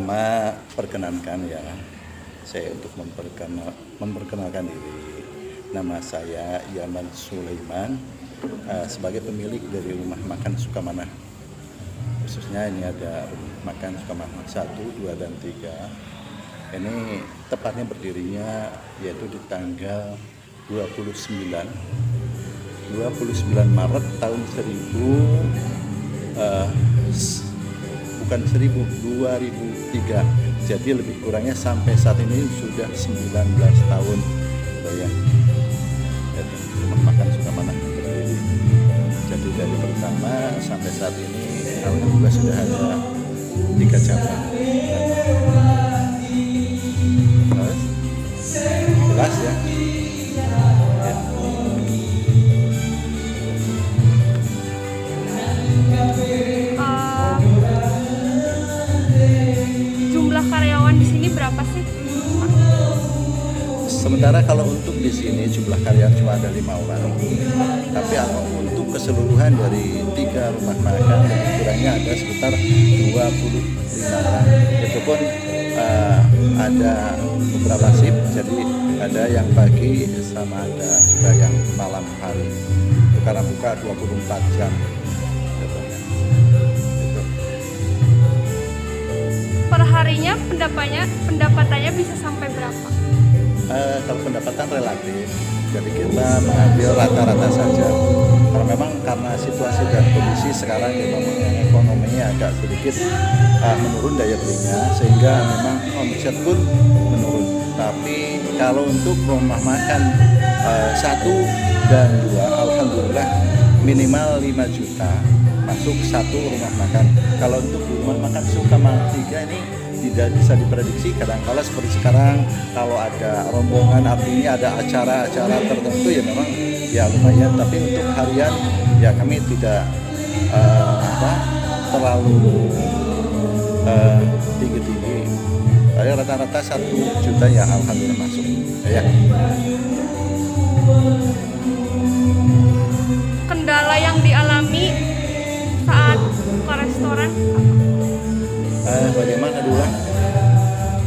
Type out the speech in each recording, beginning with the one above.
Pertama, perkenankan ya, saya untuk memperkenalkan diri. Nama saya Yaman Sulaiman, sebagai pemilik dari rumah makan Sukamana. Khususnya ini ada rumah makan Sukamana 1, 2, dan 3. Ini tepatnya berdirinya yaitu di tanggal 29 Maret tahun 2003. Jadi lebih kurangnya sampai saat ini sudah 19 tahun ya. Rumah makan Sukamana berdiri. Jadi dari pertama sampai saat ini alhamdulillah sudah ada 3 cabang. Jelas ya. Jumlah karyawan di sini berapa sih? Sementara kalau untuk di sini jumlah karyawan cuma ada 5 orang, tapi untuk keseluruhan dari 3 rumah makan kurangnya ada sekitar 25 orang. Itu pun ada beberapa shift, jadi ada yang pagi sama ada juga yang malam hari. Itu karena buka 24 jam. Perharinya pendapatannya bisa sampai berapa? Kalau pendapatan relatif, jadi kita mengambil rata-rata saja. Karena situasi dan kondisi sekarang ya memang ekonominya agak sedikit menurun daya belinya, sehingga memang omset pun menurun. Tapi kalau untuk rumah makan 1 dan 2, alhamdulillah minimal 5 juta masuk 1 rumah makan. Kalau untuk rumah makan Sukamana 3 ini tidak bisa diprediksi, kadang-kala seperti sekarang kalau ada rombongan, artinya ada acara-acara tertentu ya memang ya lumayan, tapi untuk harian ya kami tidak terlalu tinggi-tinggi. Saya rata-rata 1 juta ya alhamdulillah masuk ya. Kendala yang dialami saat buka restoran apa? Bagaimana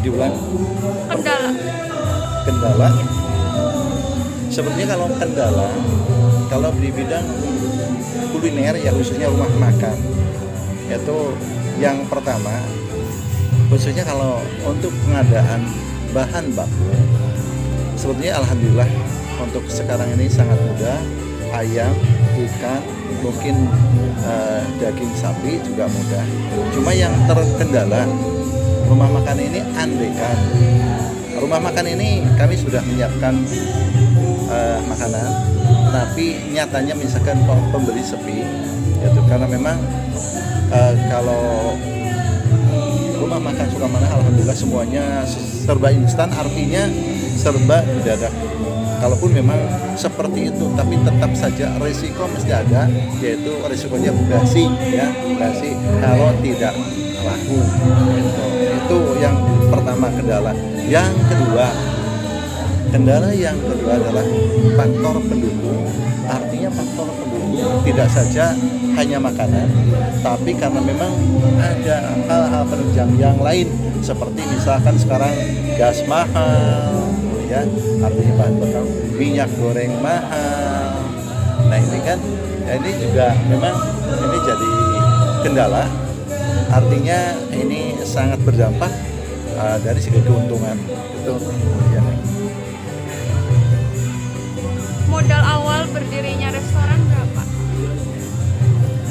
diulang? Kendala. Sebenarnya kalau di bidang kuliner ya khususnya rumah makan, itu yang pertama khususnya kalau untuk pengadaan bahan baku sebetulnya alhamdulillah untuk sekarang ini sangat mudah. Ayam, ikan, mungkin daging sapi juga mudah. Cuma yang terkendala rumah makan ini andekan. Rumah makan ini kami sudah menyiapkan makanan, tapi nyatanya misalkan pembeli sepi, yaitu karena memang kalau rumah makan Sukamana alhamdulillah semuanya serba instan, artinya serba mendadak. Kalaupun memang seperti itu, tapi tetap saja risiko mesti ada, yaitu risikonya basi kalau tidak laku. Itu yang pertama kendala. Yang kendala yang kedua adalah faktor pendukung. Artinya faktor pendukung tidak saja hanya makanan, tapi karena memang ada hal-hal penunjang yang lain, seperti misalkan sekarang gas mahal, ya, artinya bahan bakar minyak goreng mahal. Nah ini kan ini juga memang ini jadi kendala, artinya ini sangat berdampak dari segi keuntungan itu ya. Modal awal berdirinya restoran berapa?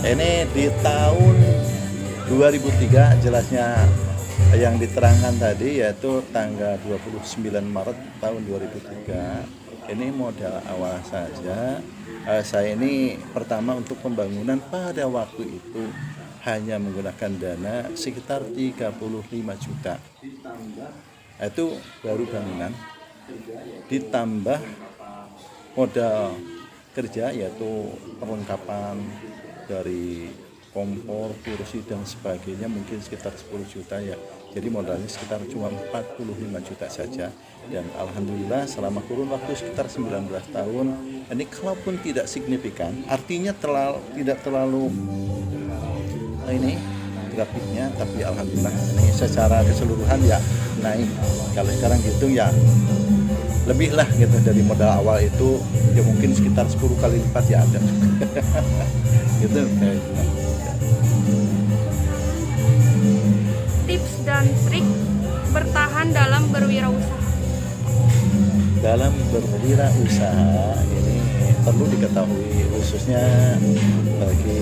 Ini di tahun 2003 jelasnya yang diterangkan tadi, yaitu tanggal 29 Maret tahun 2003. Ini modal awal saja. Saya ini pertama untuk pembangunan pada waktu itu hanya menggunakan dana sekitar 35 juta. Itu baru bangunan. Ditambah modal kerja yaitu perlengkapan dari kompor, kursi dan sebagainya mungkin sekitar 10 juta ya. Jadi modalnya sekitar cuma 45 juta saja. Dan alhamdulillah selama kurun waktu sekitar 19 tahun ini kalaupun tidak signifikan, artinya tidak terlalu grafiknya, tapi alhamdulillah ini secara keseluruhan ya naik. Kalau sekarang dihitung ya lebih lah gitu dari modal awal itu ya mungkin sekitar 10 kali lipat ya ada. Gitu kayak gitu. Tips dan trik bertahan dalam berwirausaha. Dalam berwirausaha ini perlu diketahui khususnya bagi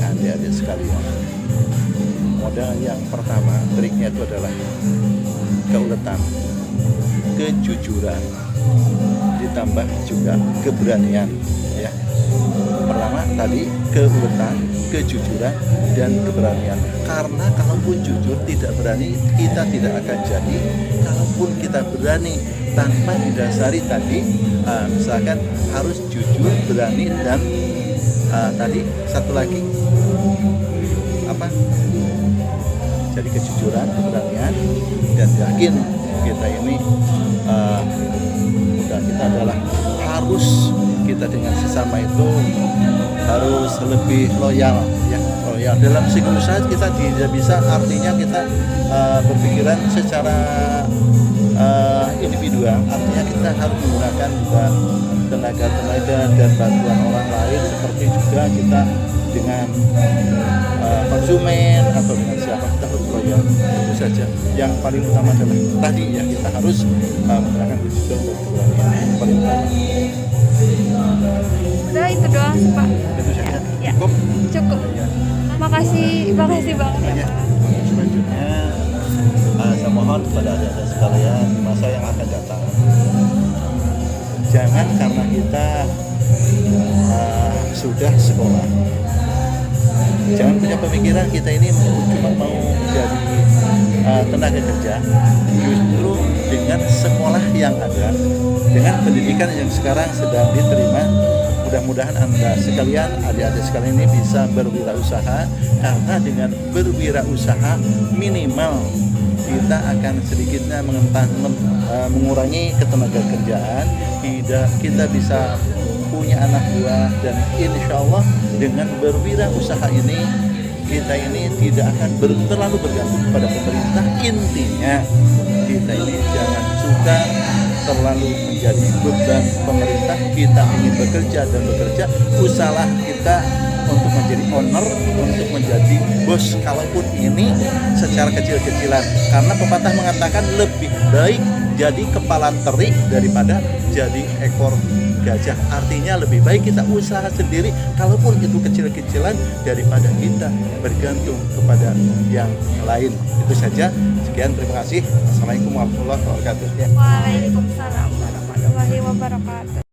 adik-adik sekalian. Modal yang pertama triknya itu adalah keuletan, kejujuran, ditambah juga keberanian. Ya, pertama tadi keuletan, kejujuran, dan keberanian. Karena kalaupun jujur tidak berani, kita tidak akan jadi. Kalaupun kita berani tanpa didasari tadi, misalkan harus jujur, berani, dan tadi satu lagi apa? Jadi kejujuran, keberanian, dan yakin kita ini kita adalah harus kita dengan sesama itu harus lebih loyal ya, loyal dalam segala usaha. Kita tidak bisa artinya kita berpikiran secara individual, artinya kita harus menggunakan juga tenaga dan bantuan orang lain, seperti juga kita dengan konsumen atau dengan siapa kita harus loyal. Itu saja yang paling utama adalah tadi ya, kita harus menggunakan kejujuran dan keberanian yang paling utama. Udah itu doang sih, Pak. Itu saja. Ya, Cukup. cukup. Ya. Makasih banget ya, Ya. Pak. Selanjutnya saya mohon kepada adik-adik sekalian di masa yang akan datang, jangan karena kita sudah sekolah, jangan punya pemikiran kita ini cuma mau jadi tenaga kerja. Justru dengan sekolah yang ada, dengan pendidikan yang sekarang sedang diterima, mudah-mudahan Anda sekalian, adik-adik sekalian ini bisa berwirausaha. Karena dengan berwirausaha minimal kita akan sedikitnya mengurangi ketenaga kerjaan, kita bisa punya anak buah, dan insya Allah dengan berwirausaha ini kita ini tidak akan terlalu bergantung pada pemerintah. Intinya kita ini jangan suka terlalu menjadi beban pemerintah. Kita ingin bekerja dan bekerja, usahalah kita untuk menjadi owner, untuk menjadi bos, kalaupun ini secara kecil-kecilan. Karena pepatah mengatakan lebih baik jadi kepala teri daripada jadi ekor gajah. Artinya lebih baik kita usaha sendiri, kalaupun itu kecil-kecilan, daripada kita bergantung kepada yang lain. Itu saja. Sekian, terima kasih. Assalamualaikum warahmatullahi wabarakatuh. Waalaikumsalam warahmatullahi wabarakatuh.